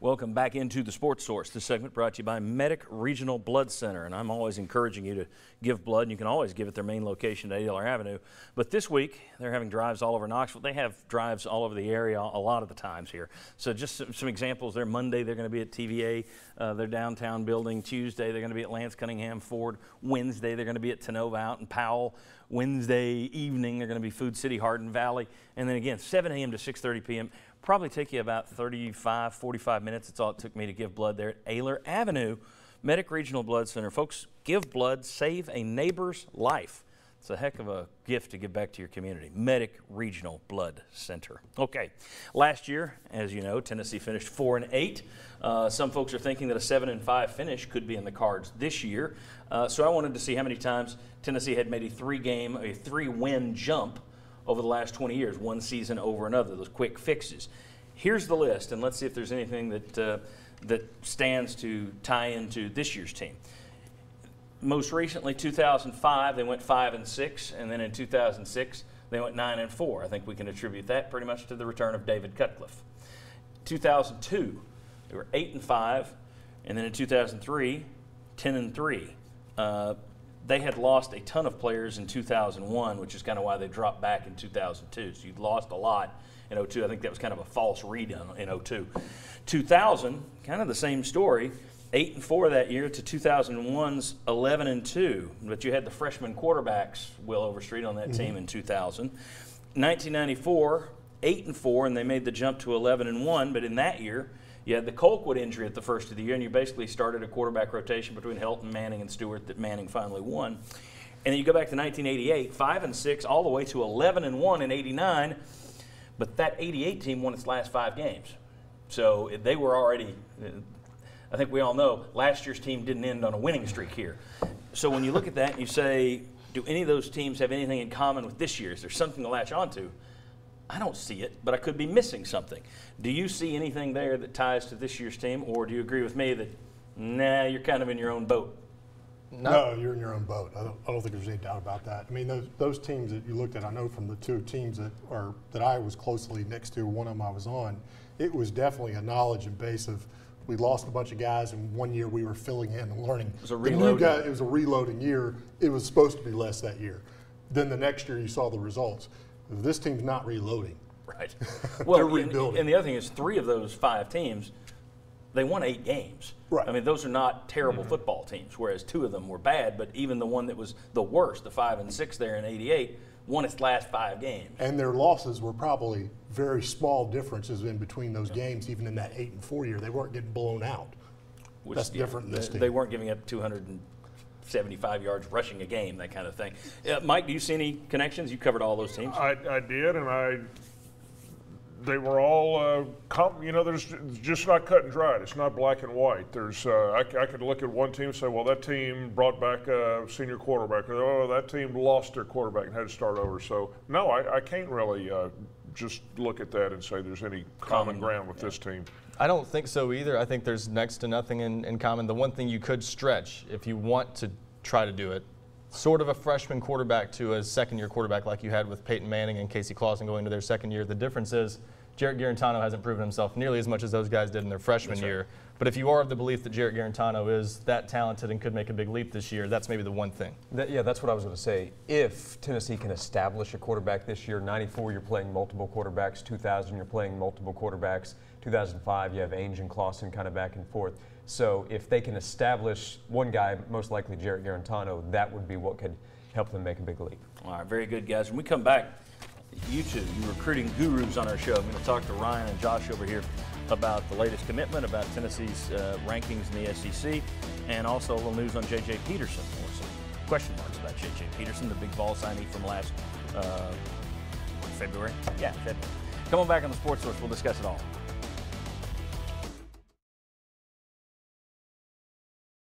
Welcome back into the Sports Source. This segment brought to you by Medic Regional Blood Center, and I'm always encouraging you to give blood, and you can always give at their main location at Adler Avenue. But this week, they're having drives all over Knoxville. They have drives all over the area a lot of the times here. So just some examples there. Monday, they're going to be at TVA, their downtown building. Tuesday, they're going to be at Lance Cunningham Ford. Wednesday, they're going to be at Tenova out in Powell. Wednesday evening, they're going to be Food City, Hardin Valley. And then again, 7 a.m. to 6:30 p.m. Probably take you about 35, 45 minutes. That's all it took me to give blood there at Adler Avenue, Medic Regional Blood Center. Folks, give blood, save a neighbor's life. It's a heck of a gift to give back to your community. Medic Regional Blood Center. Okay, last year, as you know, Tennessee finished 4-8. Some folks are thinking that a 7-5 finish could be in the cards this year. So I wanted to see how many times Tennessee had made a three-win jump over the last 20 years, one season over another, those quick fixes. Here's the list, and let's see if there's anything that stands to tie into this year's team. Most recently, 2005, they went 5-6, and then in 2006, they went 9-4. I think we can attribute that pretty much to the return of David Cutcliffe. 2002, they were 8-5, and then in 2003, 10-3. They had lost a ton of players in 2001, which is kind of why they dropped back in 2002. So you'd lost a lot in 2002. I think that was kind of a false read in 2002. 2000, kind of the same story, 8-4 that year to 2001's 11-2. But you had the freshman quarterbacks, Will Overstreet, on that team in 2000. 1994, 8-4, and they made the jump to 11-1. But in that year, you had the Colquitt injury at the first of the year, and you basically started a quarterback rotation between Helton, Manning, and Stewart that Manning finally won. And then you go back to 1988, 5-6, all the way to 11-1 in '89. But that '88 team won its last 5 games. So they were already, I think we all know, last year's team didn't end on a winning streak here. So when you look at that and you say, do any of those teams have anything in common with this year? Is there something to latch onto? I don't see it, but I could be missing something. Do you see anything there that ties to this year's team, or do you agree with me that, nah, you're kind of in your own boat? No, you're in your own boat. I don't think there's any doubt about that. I mean, those teams that you looked at, I know from the 2 teams that I was closely next to, one of them I was on, it was definitely a knowledge and base of we lost a bunch of guys, and one year we were filling in and learning. It was a reloading. It was a reloading year. It was supposed to be less that year. Then the next year you saw the results. This team's not reloading. Right. Well, they're rebuilding. And the other thing is 3 of those 5 teams, they won 8 games. Right. I mean, those are not terrible football teams, whereas 2 of them were bad, but even the one that was the worst, the 5-6 there in '88, won its last 5 games. And their losses were probably very small differences in between those games, even in that 8-4 year. They weren't getting blown out. That's different than this team. They weren't giving up 275 yards rushing a game, that kind of thing. Mike, do you see any connections? You covered all those teams. I did, and they were all, there's just not cut and dried. It's not black and white. There's, I could look at one team and say, well, that team brought back a senior quarterback. Or, oh, that team lost their quarterback and had to start over. So, no, I can't really just look at that and say there's any common ground with this team. I don't think so either. I think there's next to nothing in common. The one thing you could stretch, if you want to try to do it, sort of a freshman quarterback to a second-year quarterback like you had with Peyton Manning and Casey Clausen going to their second year. The difference is Jarrett Guarantano hasn't proven himself nearly as much as those guys did in their freshman year. But if you are of the belief that Jarrett Guarantano is that talented and could make a big leap this year, that's maybe the one thing. Yeah, that's what I was going to say. If Tennessee can establish a quarterback this year, 94 you're playing multiple quarterbacks, 2000 you're playing multiple quarterbacks, 2005 you have Ainge and Clausen kind of back and forth. So if they can establish one guy, most likely Jarrett Guarantano, that would be what could help them make a big leap. All right, very good, guys. When we come back, you recruiting gurus on our show. I'm going to talk to Ryan and Josh over here about the latest commitment, about Tennessee's rankings in the SEC, and also a little news on J.J. Peterson, or some question marks about J.J. Peterson, the big ball signee from last February? Yeah, February. Come on back on the Sports Source. We'll discuss it all.